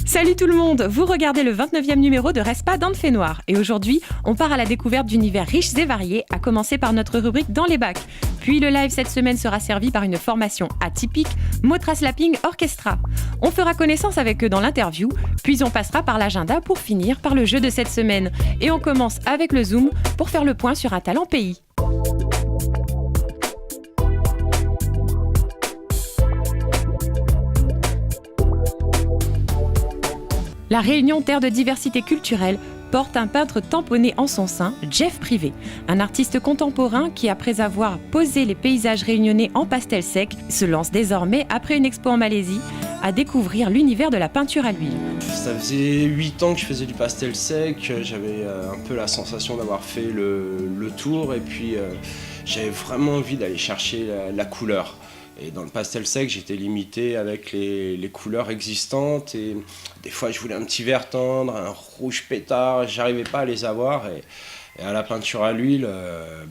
Salut tout le monde, vous regardez le 29e numéro de Reste pas dans le fait noir. Et aujourd'hui, on part à la découverte d'univers riches et variés, à commencer par notre rubrique Dans les bacs. Puis le live cette semaine sera servi par une formation atypique, Motra Slapping Orchestra. On fera connaissance avec eux dans l'interview, puis on passera par l'agenda pour finir par le jeu de cette semaine. Et on commence avec le Zoom pour faire le point sur un talent pays. La Réunion, terre de diversité culturelle, porte un peintre tamponné en son sein, Jeff Privé, un artiste contemporain qui, après avoir posé les paysages réunionnais en pastel sec, se lance désormais, après une expo en Malaisie, à découvrir l'univers de la peinture à l'huile. Ça faisait 8 ans que je faisais du pastel sec, j'avais un peu la sensation d'avoir fait le tour et puis j'avais vraiment envie d'aller chercher la couleur. Et dans le pastel sec, j'étais limité avec les couleurs existantes et des fois je voulais un petit vert tendre, un rouge pétard, j'arrivais pas à les avoir et à la peinture à l'huile,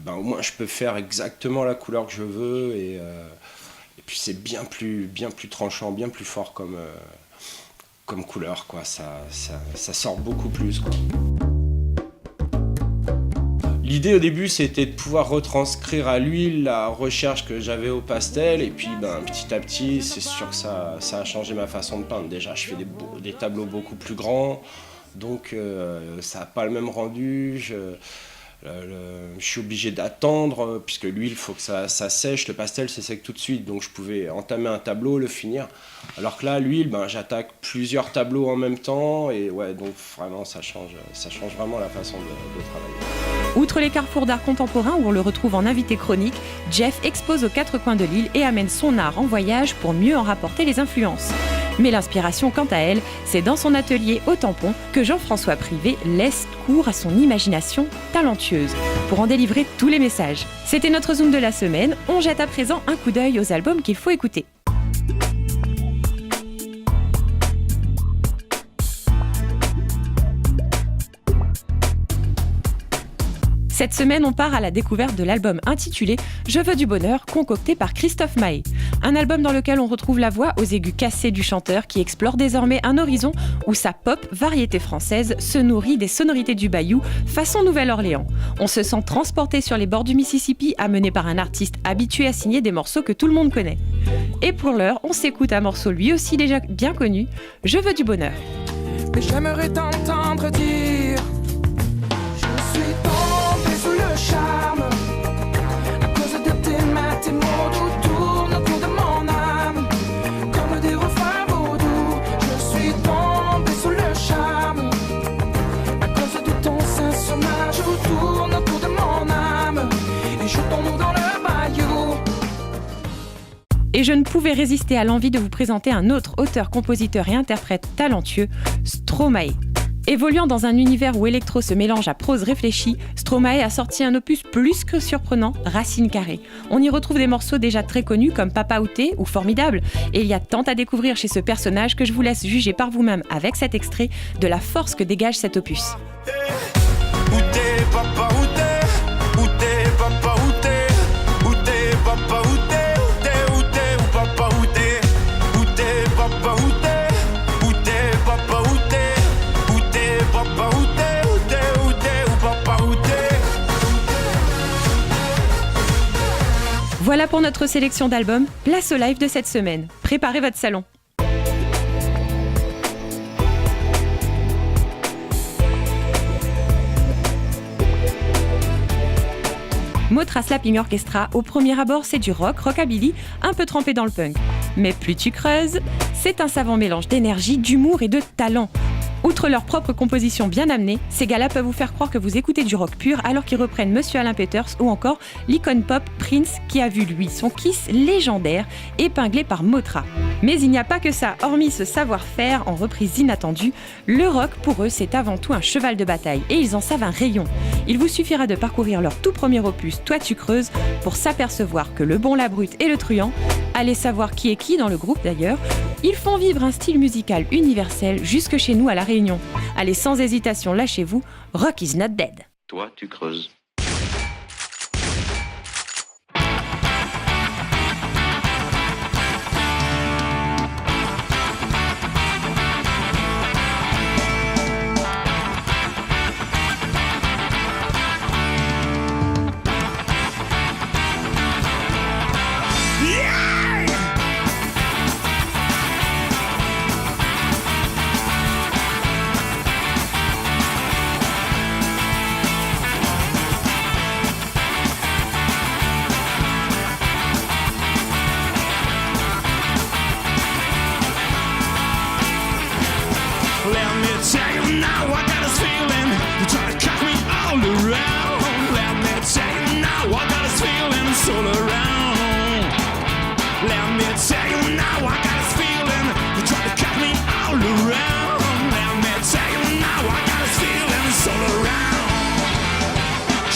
au moins je peux faire exactement la couleur que je veux et puis c'est bien plus tranchant, bien plus fort comme couleur, quoi. Ça sort beaucoup plus, quoi. L'idée au début, c'était de pouvoir retranscrire à l'huile la recherche que j'avais au pastel et puis petit à petit, c'est sûr que ça a changé ma façon de peindre. Déjà, je fais des tableaux beaucoup plus grands, donc ça n'a pas le même rendu. Je suis obligé d'attendre puisque l'huile, il faut que ça sèche. Le pastel, c'est sec tout de suite, donc je pouvais entamer un tableau, le finir. Alors que là, l'huile, j'attaque plusieurs tableaux en même temps et ouais, donc vraiment, ça change vraiment la façon de travailler. Outre les carrefours d'art contemporain où on le retrouve en invité chronique, Jeff expose aux quatre coins de l'île et amène son art en voyage pour mieux en rapporter les influences. Mais l'inspiration, quant à elle, c'est dans son atelier au tampon que Jean-François Privé laisse cours à son imagination talentueuse pour en délivrer tous les messages. C'était notre Zoom de la semaine. On jette à présent un coup d'œil aux albums qu'il faut écouter. Cette semaine, on part à la découverte de l'album intitulé « Je veux du bonheur » concocté par Christophe Mahé. Un album dans lequel on retrouve la voix aux aigus cassés du chanteur qui explore désormais un horizon où sa pop, variété française, se nourrit des sonorités du bayou façon Nouvelle-Orléans. On se sent transporté sur les bords du Mississippi, amené par un artiste habitué à signer des morceaux que tout le monde connaît. Et pour l'heure, on s'écoute un morceau lui aussi déjà bien connu, « Je veux du bonheur ». Mais j'aimerais t'entendre dire je suis tombé sous le charme à cause de tes mains, tes mots doux tournent autour de mon âme comme des refrains vaudous. Je suis tombé sous le charme à cause de ton sein sur ma joue tourne autour de mon âme et je tombe dans le bayou. Et je ne pouvais résister à l'envie de vous présenter un autre auteur, compositeur et interprète talentueux, Stromae. Évoluant dans un univers où électro se mélange à prose réfléchie, Stromae a sorti un opus plus que surprenant, Racine Carrée. On y retrouve des morceaux déjà très connus comme Papa Outé ou Formidable. Et il y a tant à découvrir chez ce personnage que je vous laisse juger par vous-même avec cet extrait de la force que dégage cet opus. Outé, papa outé, outé, papa outé, outé, papa outé, outé, outé, ou papa outé, outé, papa outé, outé, papa outé. Papa outé, outé, outé, ou papa outé. Voilà pour notre sélection d'albums. Place au live de cette semaine. Préparez votre salon. Motra Slapping Orchestra, au premier abord, c'est du rock, rockabilly, un peu trempé dans le punk. Mais plus tu creuses, c'est un savant mélange d'énergie, d'humour et de talent. Outre leur propre composition bien amenée, ces gars-là peuvent vous faire croire que vous écoutez du rock pur alors qu'ils reprennent Monsieur Alain Peters ou encore l'icône pop Prince qui a vu lui son Kiss légendaire épinglé par Motra. Mais il n'y a pas que ça, hormis ce savoir-faire en reprise inattendue, le rock pour eux c'est avant tout un cheval de bataille et ils en savent un rayon. Il vous suffira de parcourir leur tout premier opus Toi tu creuses pour s'apercevoir que le bon, la brute et le truand, allez savoir qui est qui dans le groupe d'ailleurs, ils font vivre un style musical universel jusque chez nous à La Réunion. Allez, sans hésitation, lâchez-vous, Rock is not dead. Toi, tu creuses. tell you now, I got this feeling. You try to cut me all around. Let me tell you now, I got this feeling. It's all around. Let me tell you now, I got this feeling. You try to cut me all around. Let me tell you now, I got this feeling. It's all around.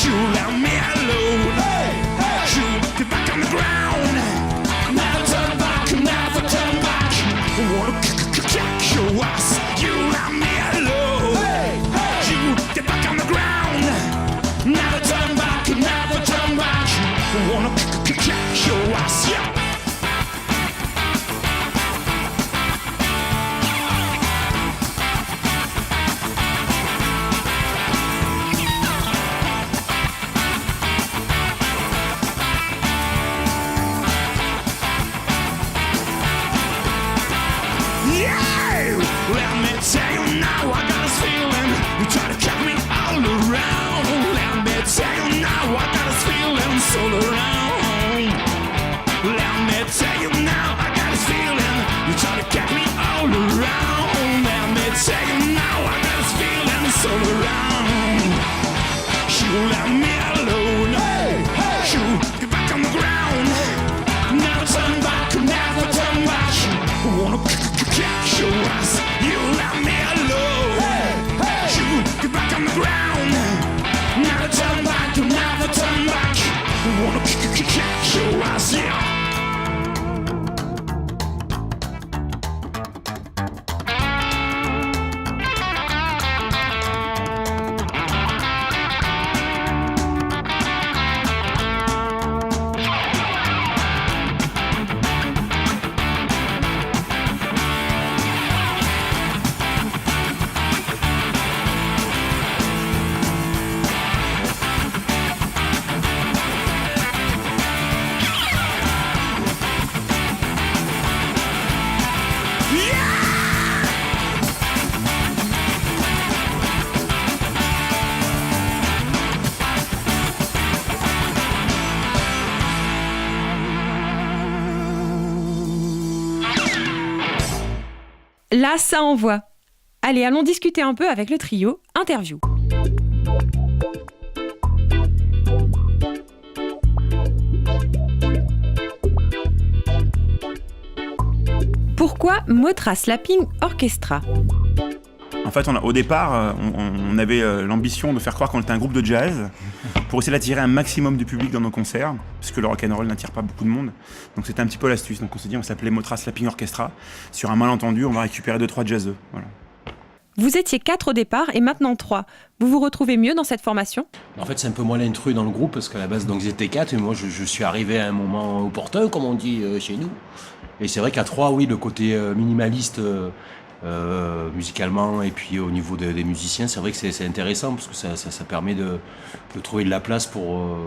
You let me alone. You get back on the ground. Never turn back, never turn back. I wanna kick your ass. You let me alone. You get back on the ground. Never turn back, never turn back. I wanna kick your ass, yeah. Let me tell you now, I got this feeling. You try to cut me all around. Let me tell you now, I got this feeling. It's all around. Let me tell you now, I got this feeling. You try to cut me all around. Let me tell you now, I got this feeling. It's all around. You let me alone. You get back on the ground. Never turn back, never turn back. I wanna kick your ass. You let me alone. You get back on the ground. Never turn back, never turn back. I wanna kick your ass, yeah. Là, ça envoie. Allez, allons discuter un peu avec le trio. Interview. Pourquoi Motra Slapping Orchestra ? En fait, au départ, on avait l'ambition de faire croire qu'on était un groupe de jazz pour essayer d'attirer un maximum de public dans nos concerts, parce que le rock'n'roll n'attire pas beaucoup de monde. Donc c'était un petit peu l'astuce. Donc on s'est dit, on s'appelait Motra Slapping Orchestra. Sur un malentendu, on va récupérer 2-3 jazzeux. Voilà. Vous étiez 4 au départ et maintenant 3. Vous vous retrouvez mieux dans cette formation ? En fait, c'est un peu moi l'intrus dans le groupe, parce qu'à la base, donc, ils étaient 4, et moi, je suis arrivé à un moment opportun, comme on dit chez nous. Et c'est vrai qu'à 3, oui, le côté minimaliste, musicalement, et puis au niveau des musiciens, c'est vrai que c'est intéressant, parce que ça permet de trouver de la place pour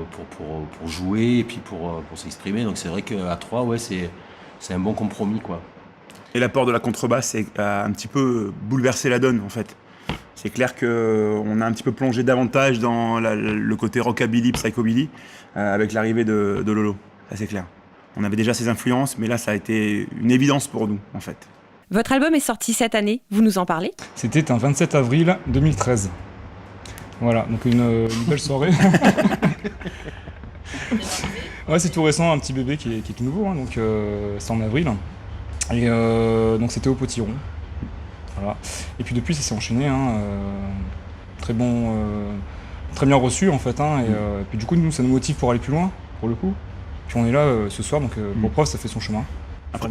jouer, et puis pour s'exprimer. Donc c'est vrai qu'à 3, ouais, c'est un bon compromis, quoi. Et l'apport de la contrebasse a un petit peu bouleversé la donne, en fait. C'est clair qu'on a un petit peu plongé davantage dans le côté rockabilly, psychobilly, avec l'arrivée de Lolo. Ça, c'est clair. On avait déjà ses influences, mais là, ça a été une évidence pour nous, en fait. Votre album est sorti cette année, vous nous en parlez ? C'était un 27 avril 2013. Voilà, donc une belle soirée. Ouais, c'est tout récent, un petit bébé qui est tout nouveau, hein, donc c'est en avril. Et donc c'était au Potiron. Voilà. Et puis depuis, ça s'est enchaîné. Hein, très bien reçu en fait. Hein, et puis du coup, nous, ça nous motive pour aller plus loin, pour le coup. Puis on est là ce soir, donc pour preuve, ça fait son chemin.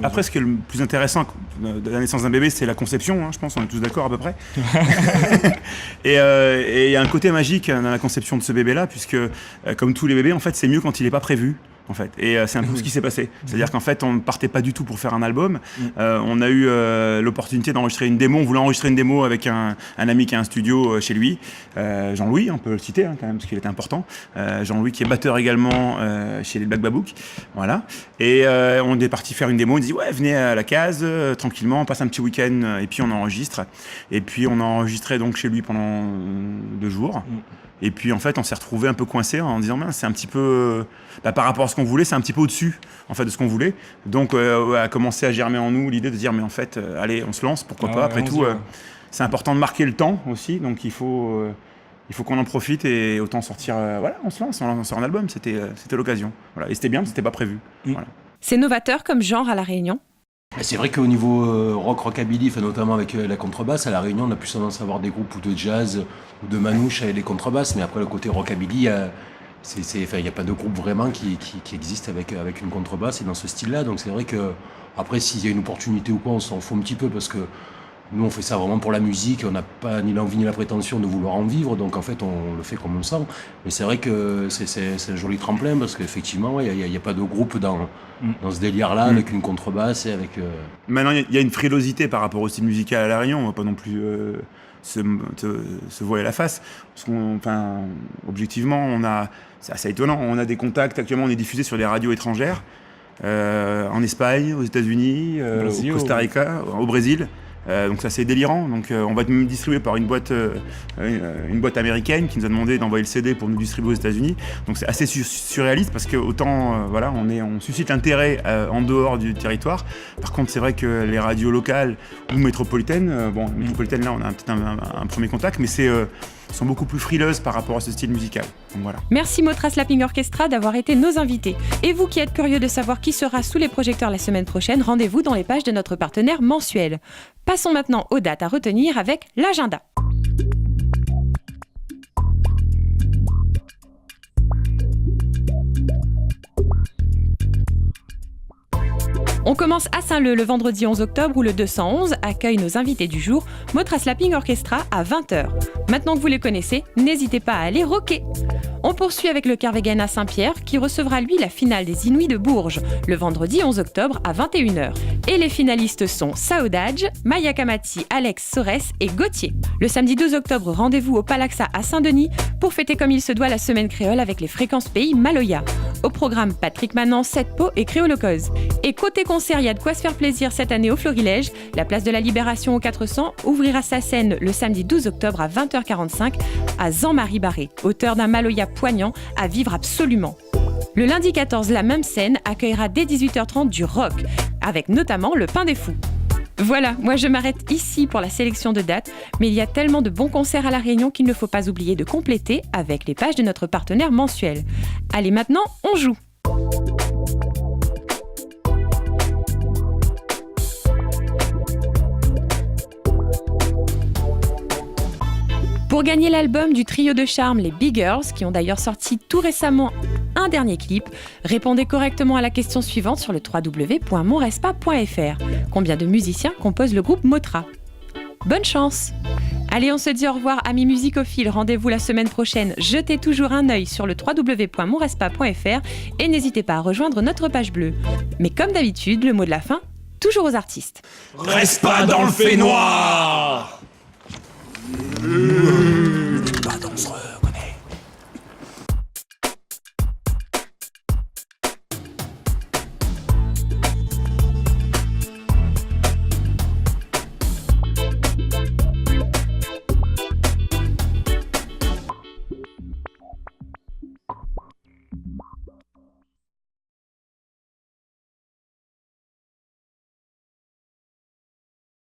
Après, ce qui est le plus intéressant de la naissance d'un bébé, c'est la conception, hein, je pense, on est tous d'accord à peu près. Et il y a un côté magique dans la conception de ce bébé-là, puisque comme tous les bébés, en fait, c'est mieux quand il n'est pas prévu. En fait. Et c'est un peu ce qui s'est passé. C'est-à-dire qu'en fait, on ne partait pas du tout pour faire un album. On a eu l'opportunité d'enregistrer une démo. On voulait enregistrer une démo avec un ami qui a un studio chez lui. Jean-Louis, on peut le citer hein, quand même, parce qu'il était important. Jean-Louis qui est batteur également chez les Black Babouk. Voilà. Et on est parti faire une démo. On dit ouais, venez à la case, tranquillement, on passe un petit week-end et puis on enregistre. Et puis on a enregistré donc chez lui pendant 2 jours. Et puis en fait, on s'est retrouvé un peu coincé en disant mince, c'est un petit peu par rapport à ce qu'on voulait, c'est un petit peu au-dessus en fait de ce qu'on voulait. Donc a commencé à germer en nous l'idée de dire mais en fait, allez, on se lance, pourquoi pas. Après tout, c'est important de marquer le temps aussi, donc il faut qu'on en profite et autant sortir. Voilà, on se lance, on sort un album, c'était l'occasion. Voilà. Et c'était bien, c'était pas prévu. Voilà. C'est novateur comme genre à La Réunion. C'est vrai qu'au niveau rockabilly, enfin, notamment avec la contrebasse, à La Réunion, on a plus tendance à avoir des groupes ou de jazz ou de manouches avec les contrebasses, mais après le côté rockabilly, il n'y a pas de groupe vraiment qui existe avec une contrebasse et dans ce style-là. Donc c'est vrai que après, s'il y a une opportunité ou quoi, on s'en fout un petit peu parce que nous, on fait ça vraiment pour la musique, on n'a pas ni l'envie ni la prétention de vouloir en vivre, donc en fait, on le fait comme on sent. Mais c'est vrai que c'est un joli tremplin parce qu'effectivement, il n'y a pas de groupe dans ce délire-là avec une contrebasse et avec... Maintenant, il y a une frilosité par rapport au style musical à La Réunion, on va pas non plus se voiler la face. Parce objectivement, c'est assez étonnant, on a des contacts, actuellement on est diffusé sur des radios étrangères, en Espagne, aux États-Unis, au Costa Rica, au Brésil. Donc ça c'est délirant. Donc on va être même distribué par une boîte américaine qui nous a demandé d'envoyer le CD pour nous distribuer aux États-Unis. Donc c'est assez surréaliste parce que autant on suscite l'intérêt en dehors du territoire. Par contre c'est vrai que les radios locales ou métropolitaines, métropolitaines là on a peut-être un premier contact, mais sont beaucoup plus frileuses par rapport à ce style musical. Donc, voilà. Merci Motra Slapping Orchestra d'avoir été nos invités. Et vous qui êtes curieux de savoir qui sera sous les projecteurs la semaine prochaine, rendez-vous dans les pages de notre partenaire mensuel. Passons maintenant aux dates à retenir avec l'agenda. On commence à Saint-Leu le vendredi 11 octobre où le 211 accueille nos invités du jour, Motra Slapping Orchestra à 20h. Maintenant que vous les connaissez, n'hésitez pas à aller rocker. On poursuit avec le Kervegen à Saint-Pierre qui recevra lui la finale des Inuits de Bourges le vendredi 11 octobre à 21h. Et les finalistes sont Saudage, Maya Kamati, Alex Sores et Gauthier. Le samedi 12 octobre, rendez-vous au Palaxa à Saint-Denis pour fêter comme il se doit la semaine créole avec les fréquences pays Maloya. Au programme Patrick Manan, 7 pots et Créolocose. Et côté concert, il y a de quoi se faire plaisir cette année au Florilège. La place de la Libération au 400 ouvrira sa scène le samedi 12 octobre à 20h45 à Jean-Marie Barré, auteur d'un Maloya poignant à vivre absolument. Le lundi 14, la même scène accueillera dès 18h30 du rock, avec notamment le Pain des Fous. Voilà, moi je m'arrête ici pour la sélection de dates, mais il y a tellement de bons concerts à La Réunion qu'il ne faut pas oublier de compléter avec les pages de notre partenaire mensuel. Allez maintenant, on joue! Pour gagner l'album du trio de charme les Big Girls, qui ont d'ailleurs sorti tout récemment un dernier clip, répondez correctement à la question suivante sur le www.monrespa.fr. Combien de musiciens composent le groupe Motra ? Bonne chance ! Allez, on se dit au revoir, amis musicophiles. Rendez-vous la semaine prochaine. Jetez toujours un œil sur le www.monrespa.fr et n'hésitez pas à rejoindre notre page bleue. Mais comme d'habitude, le mot de la fin, toujours aux artistes. Reste pas dans le fait noir.